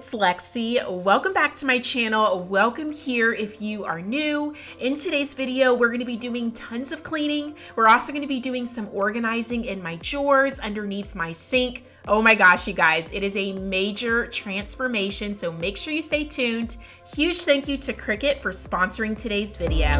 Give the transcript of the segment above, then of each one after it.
it's Lexi. Welcome back to my channel. Welcome here if you are new. In today's video, we're going to be doing tons of cleaning. We're also going to be doing some organizing in my drawers underneath my sink. Oh my gosh, you guys, it is a major transformation, so make sure you stay tuned. Huge thank you to Cricut for sponsoring today's video.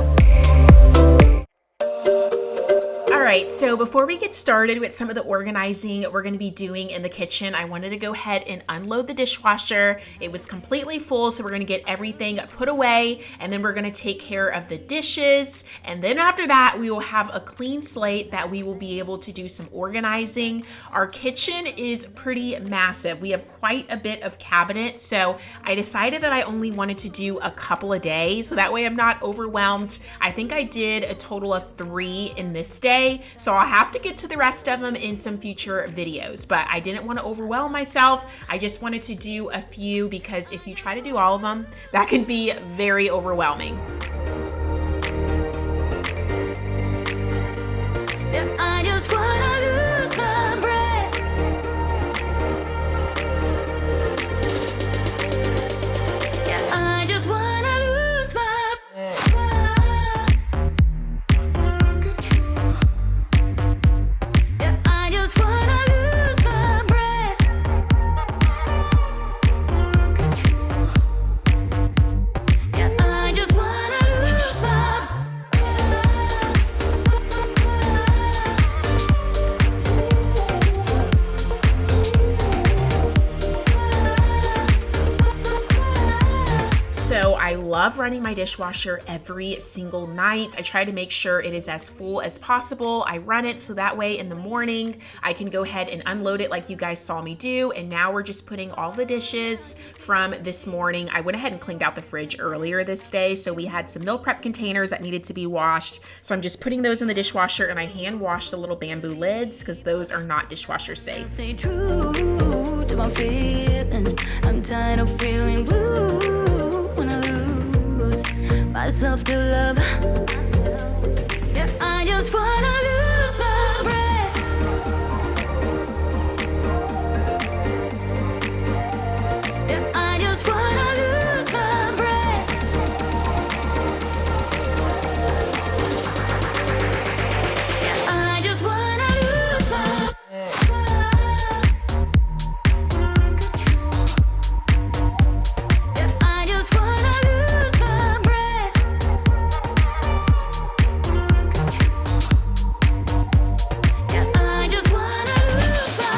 All right, so before we get started with some of the organizing we're going to be doing in the kitchen, I wanted to go ahead and unload the dishwasher. It was completely full, so we're going to get everything put away, and then we're going to take care of the dishes. And then after that, we will have a clean slate that we will be able to do some organizing. Our kitchen is pretty massive. We have quite a bit of cabinets, so I decided that I only wanted to do a couple a day, so that way I'm not overwhelmed. I think I did a total of 3 in this day. So I'll have to get to the rest of them in some future videos, but I didn't want to overwhelm myself. I just wanted to do a few because if you try to do all of them, that can be very overwhelming. Yeah, I just wanna lose my breath. Yeah, I just wanna lose my breath. Yeah, I just wanna lose my breath. Yeah, I just wanna lose my So I love running my dishwasher every single night. I try to make sure it is as full as possible. I run it so that way in the morning I can go ahead and unload it like you guys saw me do. And now we're just putting all the dishes from this morning. I went ahead and cleaned out the fridge earlier this day, so we had some meal prep containers that needed to be washed. So I'm just putting those in the dishwasher, and I hand washed the little bamboo lids because those are not dishwasher safe. Stay true to my feelings. I'm tired of feeling blue when I lose myself to love. Yeah, I just wanna lose my breath. Yeah, I just wanna lose my breath. Yeah, I just wanna lose my Yeah, I just wanna lose my breath. Yeah, I just wanna lose my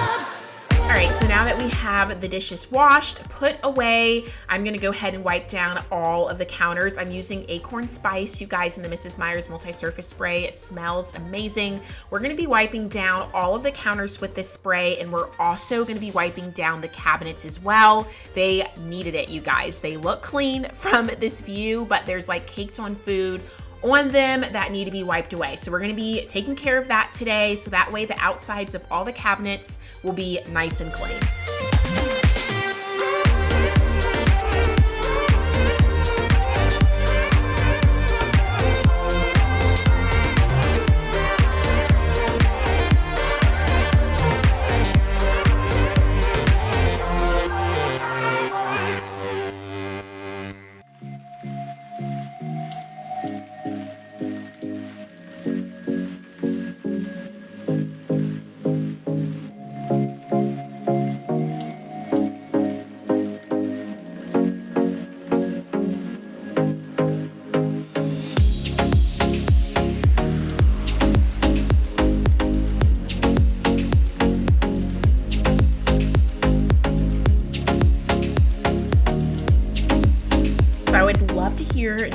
All right, so now that we have the dishes washed, put away, I'm gonna go ahead and wipe down all of the counters. I'm using Acorn Spice, you guys, in the Mrs. Meyer's multi-surface spray. It smells amazing. We're gonna be wiping down all of the counters with this spray, and we're also gonna be wiping down the cabinets as well. They needed it, you guys. They look clean from this view, but there's like caked on food on them that need to be wiped away. So we're going to be taking care of that today, so that way the outsides of all the cabinets will be nice and clean.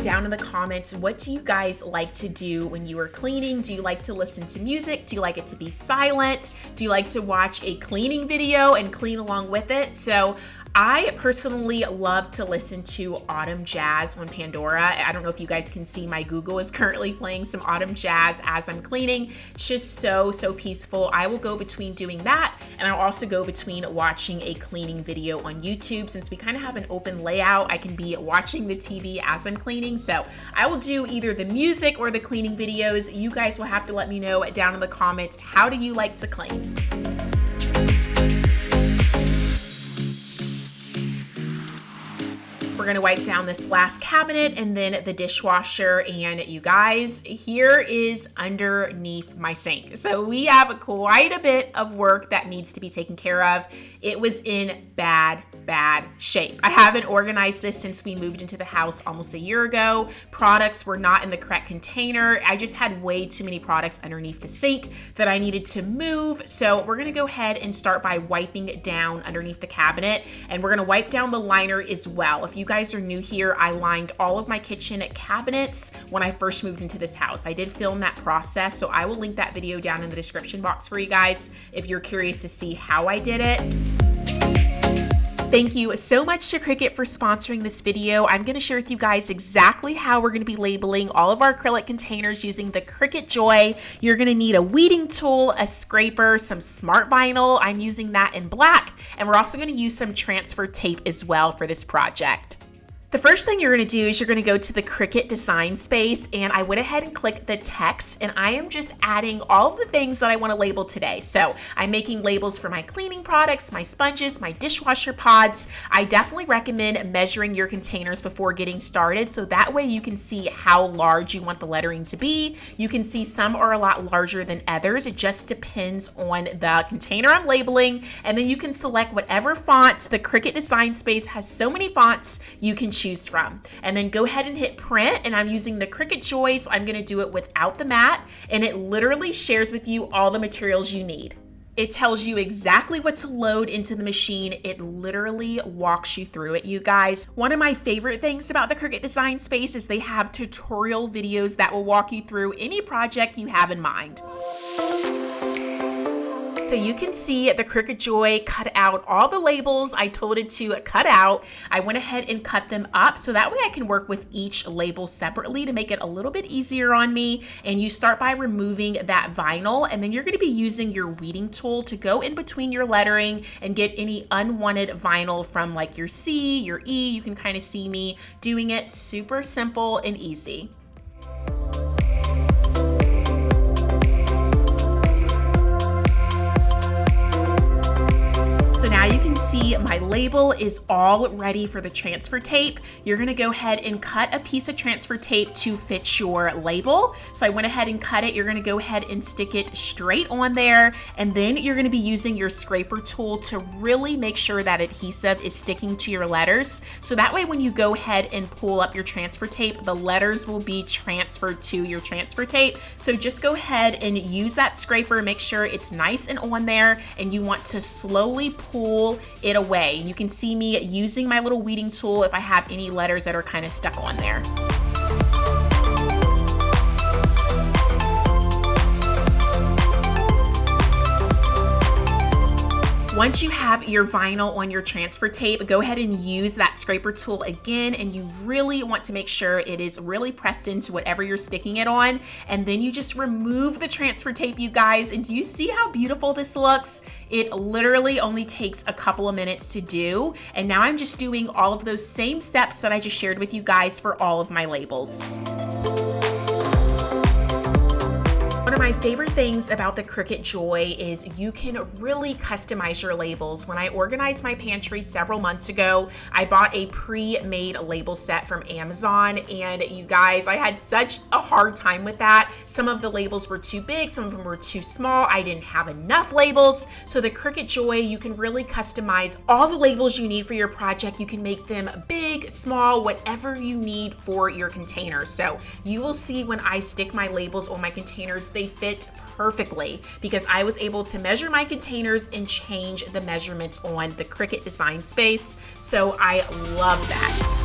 Down in the comments, what do you guys like to do when you are cleaning? Do you like to listen to music? Do you like it to be silent? Do you like to watch a cleaning video and clean along with it? So I personally love to listen to autumn jazz on Pandora. I don't know if you guys can see, my Google is currently playing some autumn jazz as I'm cleaning. It's just so peaceful. I will go between doing that, and I'll also go between watching a cleaning video on YouTube. Since we kind of have an open layout, I can be watching the TV as I'm cleaning. So I will do either the music or the cleaning videos. You guys will have to let me know down in the comments, how do you like to clean? We're gonna wipe down this last cabinet and then the dishwasher. And you guys, here is underneath my sink. So we have quite a bit of work that needs to be taken care of. It was in bad shape. I haven't organized this since we moved into the house almost a year ago. Products were not in the correct container. I just had way too many products underneath the sink that I needed to move. So we're gonna go ahead and start by wiping it down underneath the cabinet, and we're gonna wipe down the liner as well. If you guys are new here, I lined all of my kitchen cabinets when I first moved into this house. I did film that process, so I will link that video down in the description box for you guys if you're curious to see how I did it. Thank you so much to Cricut for sponsoring this video. I'm going to share with you guys exactly how we're going to be labeling all of our acrylic containers using the Cricut Joy. You're going to need a weeding tool, a scraper, some smart vinyl. I'm using that in black, and we're also going to use some transfer tape as well for this project. The first thing you're gonna do is you're gonna go to the Cricut design space, and I went ahead and clicked the text, and I am just adding all of the things that I wanna label today. So I'm making labels for my cleaning products, my sponges, my dishwasher pods. I definitely recommend measuring your containers before getting started, so that way you can see how large you want the lettering to be. You can see some are a lot larger than others. It just depends on the container I'm labeling, and then you can select whatever font. The Cricut design space has so many fonts you can choose from, and then go ahead and hit print. And I'm using the Cricut Joy, so I'm going to do it without the mat, and it literally shares with you all the materials you need. It tells you exactly what to load into the machine. It literally walks you through it, you guys. One of my favorite things about the Cricut design space is they have tutorial videos that will walk you through any project you have in mind. So you can see the Cricut Joy cut out all the labels I told it to cut out. I went ahead and cut them up so that way I can work with each label separately to make it a little bit easier on me. And you start by removing that vinyl, and then you're going to be using your weeding tool to go in between your lettering and get any unwanted vinyl from like your C, your E. You can kind of see me doing it. Super simple and easy. Now you can see my label is all ready for the transfer tape. You're gonna go ahead and cut a piece of transfer tape to fit your label. So I went ahead and cut it. You're gonna go ahead and stick it straight on there. And then you're gonna be using your scraper tool to really make sure that adhesive is sticking to your letters. So that way when you go ahead and pull up your transfer tape, the letters will be transferred to your transfer tape. So just go ahead and use that scraper, make sure it's nice and on there, and you want to slowly pull it away. You can see me using my little weeding tool if I have any letters that are kind of stuck on there. Once you have your vinyl on your transfer tape, go ahead and use that scraper tool again, and you really want to make sure it is really pressed into whatever you're sticking it on. And then you just remove the transfer tape, you guys. And do you see how beautiful this looks? It literally only takes a couple of minutes to do. And now I'm just doing all of those same steps that I just shared with you guys for all of my labels. One of my favorite things about the Cricut Joy is you can really customize your labels. When I organized my pantry several months ago, I bought a pre-made label set from Amazon, and you guys, I had such a hard time with that. Some of the labels were too big, some of them were too small. I didn't have enough labels. So the Cricut Joy, you can really customize all the labels you need for your project. You can make them big, small, whatever you need for your container. So you will see when I stick my labels on my containers, they fit perfectly because I was able to measure my containers and change the measurements on the Cricut design space. So I love that.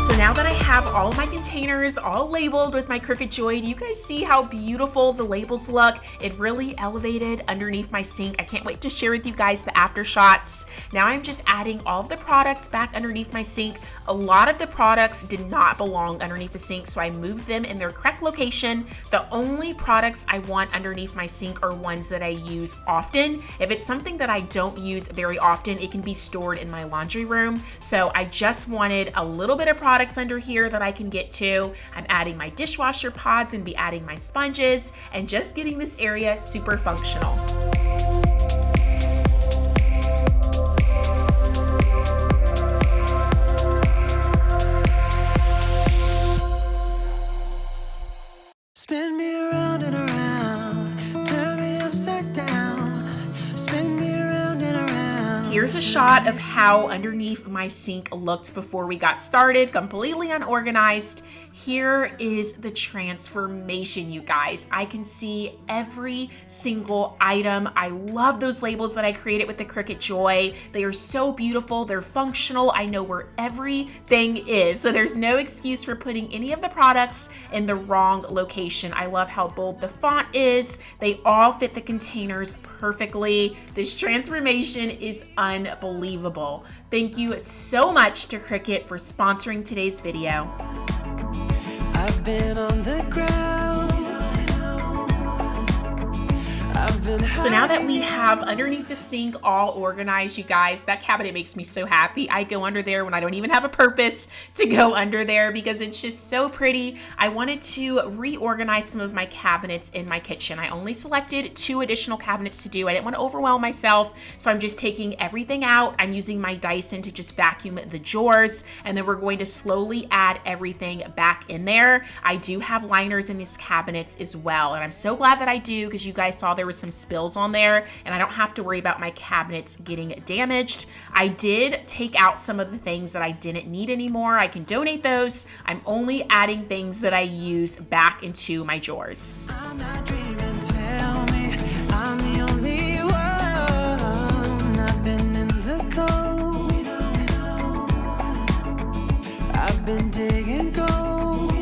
So now that I have all of my containers all labeled with my Cricut Joy, do you guys see how beautiful the labels look? It really elevated underneath my sink. I can't wait to share with you guys the after shots. Now I'm just adding all of the products back underneath my sink. A lot of the products did not belong underneath the sink, so I moved them in their correct location. The only products I want underneath my sink are ones that I use often. If it's something that I don't use very often, it can be stored in my laundry room. So I just wanted a little bit of products under here that I can get to. I'm adding my dishwasher pods and be adding my sponges and just getting this area super functional. here's a shot of how underneath my sink looked before we got started, completely unorganized. Here is the transformation, you guys. I can see every single item. I love those labels that I created with the Cricut Joy. They are so beautiful. They're functional. I know where everything is. So there's no excuse for putting any of the products in the wrong location. I love how bold the font is. They all fit the containers perfectly. This transformation is unbelievable. Thank you so much to Cricut for sponsoring today's video. I've been on the ground. So now that we have underneath the sink all organized, you guys, that cabinet makes me so happy. I go under there when I don't even have a purpose to go under there because it's just so pretty. I wanted to reorganize some of my cabinets in my kitchen. I only selected 2 additional cabinets to do. I didn't want to overwhelm myself, so I'm just taking everything out. I'm using my Dyson to just vacuum the drawers, and then we're going to slowly add everything back in there. I do have liners in these cabinets as well, and I'm so glad that I do because you guys saw there was some spills on there and I don't have to worry about my cabinets getting damaged. I did take out some of the things that I didn't need anymore. I can donate those. I'm only adding things that I use back into my drawers. I'm not dreaming, tell me I'm the only one. I've been in the cold. I've been digging gold.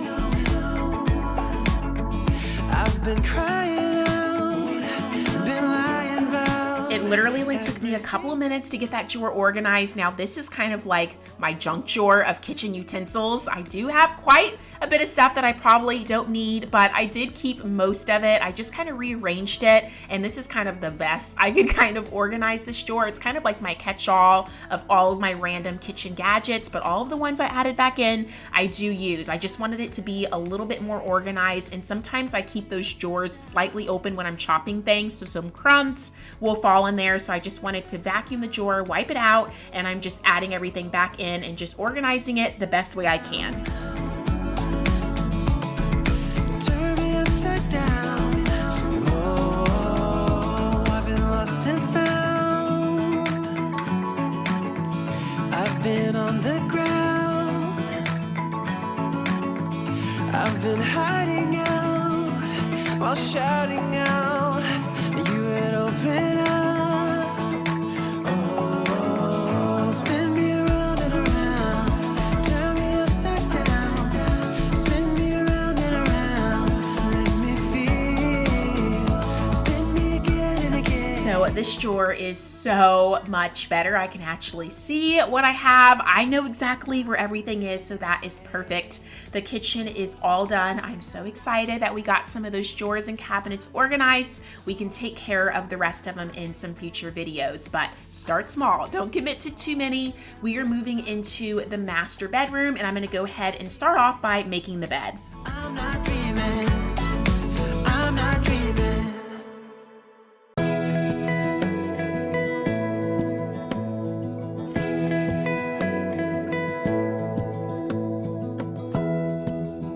I've been crying. It literally only took me a couple of minutes to get that drawer organized. Now this is kind of like my junk drawer of kitchen utensils. I do have quite a bit of stuff that I probably don't need, but I did keep most of it. I just kind of rearranged it, and this is kind of the best. I could kind of organize this drawer. It's kind of like my catch-all of all of my random kitchen gadgets, but all of the ones I added back in, I do use. I just wanted it to be a little bit more organized, and sometimes I keep those drawers slightly open when I'm chopping things, so some crumbs will fall in there. So I just wanted to vacuum the drawer, wipe it out, and I'm just adding everything back in and just organizing it the best way I can. Turn me upside down. Oh, I've been lost and found. I've been on the ground. I've been hiding out while shouting out. You would open up. So this drawer is so much better. I can actually see what I have. I know exactly where everything is, so that is perfect. The kitchen is all done. I'm so excited that we got some of those drawers and cabinets organized. We can take care of the rest of them in some future videos, but start small. Don't commit to too many. We are moving into the master bedroom, and I'm gonna go ahead and start off by making the bed. I'm not dreaming. I'm not dreaming.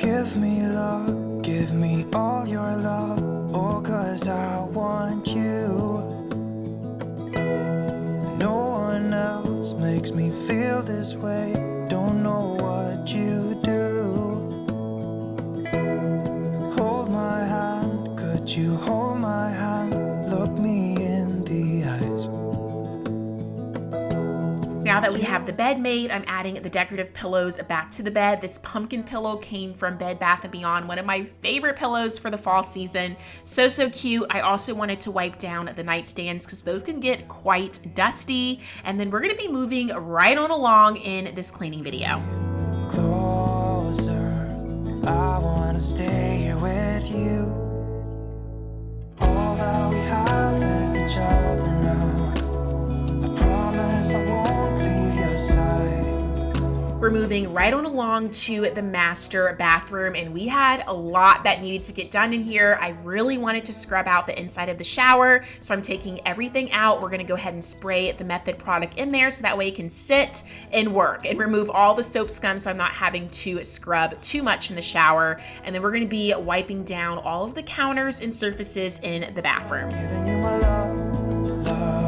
Give me love, give me all your love, oh, 'cause I want you. No one else makes me feel this way, don't know what you do. Hold my hand, could you hold my hand, look me in the eyes. Now that we have the bed made, I'm adding the decorative pillows back to the bed. This pumpkin pillow came from Bed Bath & Beyond, one of my favorite pillows for the fall season. So cute. I also wanted to wipe down the nightstands because those can get quite dusty. And then we're gonna be moving right on along in this cleaning video. Closer, I wanna stay here with you. All that we have is each other now. I promise I won't leave your side. We're moving right on along to the master bathroom, and we had a lot that needed to get done in here. I really wanted to scrub out the inside of the shower, so I'm taking everything out. We're gonna go ahead and spray the Method product in there so that way it can sit and work, and remove all the soap scum so I'm not having to scrub too much in the shower. And then we're gonna be wiping down all of the counters and surfaces in the bathroom. Giving you my love, love.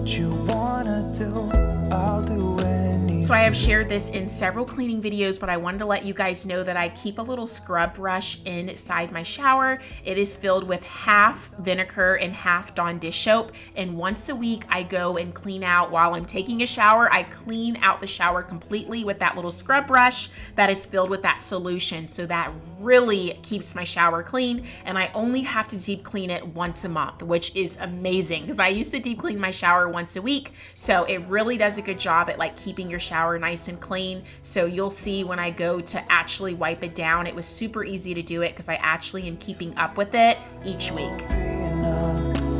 what you wanna do, I'll do anything. So I have shared this in several cleaning videos, but I wanted to let you guys know that I keep a little scrub brush inside my shower. It is filled with half vinegar and half Dawn dish soap. And once a week, I go and clean out while I'm taking a shower. I clean out the shower completely with that little scrub brush that is filled with that solution. So that really keeps my shower clean. And I only have to deep clean it once a month, which is amazing because I used to deep clean my shower once a week. So it really does a good job at like keeping your shower nice and clean. So you'll see when I go to actually wipe it down, it was super easy to do it because I actually am keeping up with it each week.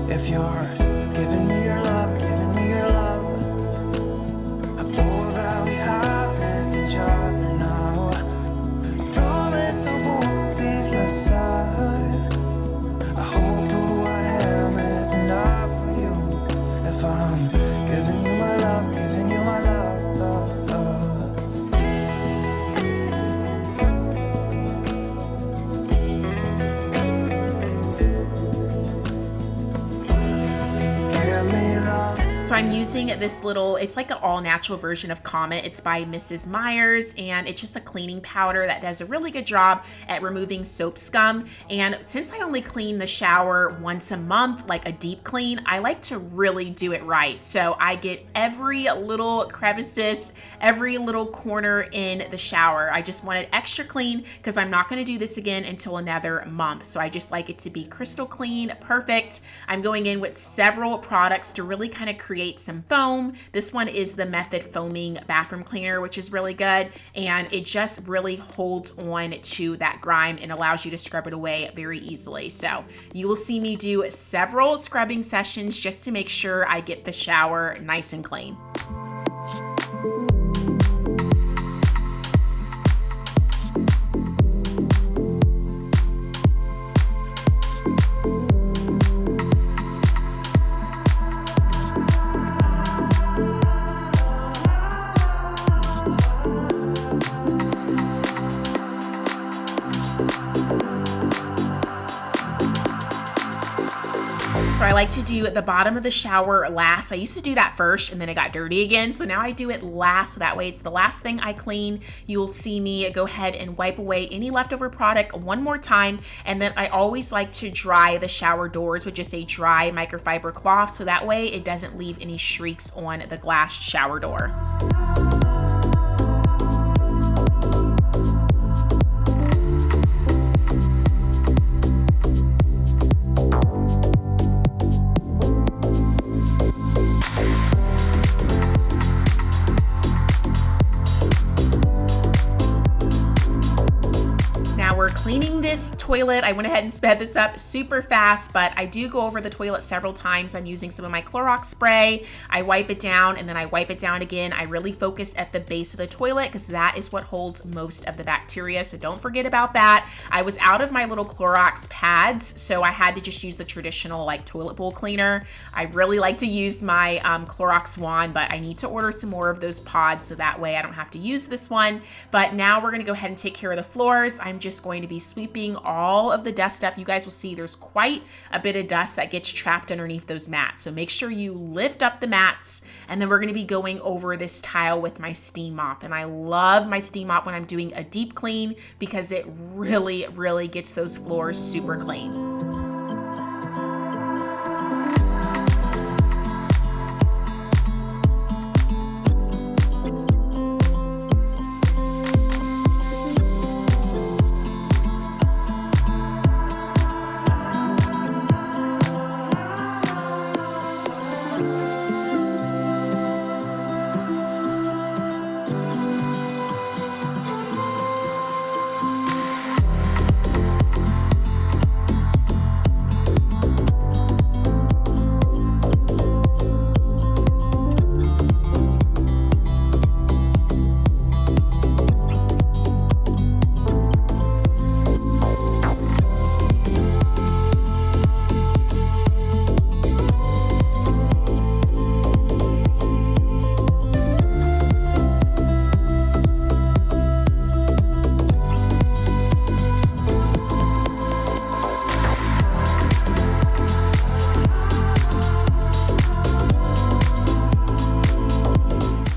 If you're giving me your love, giving me your love, all that we have is each other now. I promise I won't leave your side. I hope who I am is enough for you. If I'm giving you my love, giving you my love, love, love. Give me love. So I'm using this little, it's like an all natural version of Comet. It's by Mrs. Meyer's and it's just a cleaning powder that does a really good job at removing soap scum. And since I only clean the shower once a month, like a deep clean, I like to really do it right. So I get every little crevices, every little corner in the shower. I just want it extra clean because I'm not going to do this again until another month. So I just like it to be crystal clean, perfect. I'm going in with several products to really kind of create some foam. This one is the Method Foaming Bathroom Cleaner, which is really good. And it just really holds on to that grime and allows you to scrub it away very easily. So you will see me do several scrubbing sessions just to make sure I get the shower nice and clean. So I like to do the bottom of the shower last. I used to do that first and then it got dirty again. So now I do it last. So that way it's the last thing I clean. You'll see me go ahead and wipe away any leftover product one more time. And then I always like to dry the shower doors with just a dry microfiber cloth. So that way it doesn't leave any streaks on the glass shower door. Cleaning this toilet, I went ahead and sped this up super fast, but I do go over the toilet several times. I'm using some of my Clorox spray. I wipe it down and then I wipe it down again. I really focus at the base of the toilet because that is what holds most of the bacteria. So don't forget about that. I was out of my little Clorox pads, so I had to just use the traditional like toilet bowl cleaner. I really like to use my Clorox wand, but I need to order some more of those pods so that way I don't have to use this one. But now we're gonna go ahead and take care of the floors. I'm just going to be sweeping all of the dust up. You guys will see there's quite a bit of dust that gets trapped underneath those mats. So make sure you lift up the mats, and then we're going to be going over this tile with my steam mop. And I love my steam mop when I'm doing a deep clean because it really, really gets those floors super clean.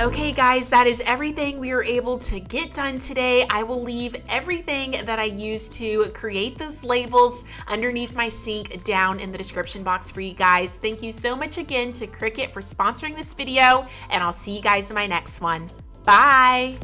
Okay guys, that is everything we were able to get done today. I will leave everything that I used to create those labels underneath my sink down in the description box for you guys. Thank you so much again to Cricut for sponsoring this video, and I'll see you guys in my next one. Bye!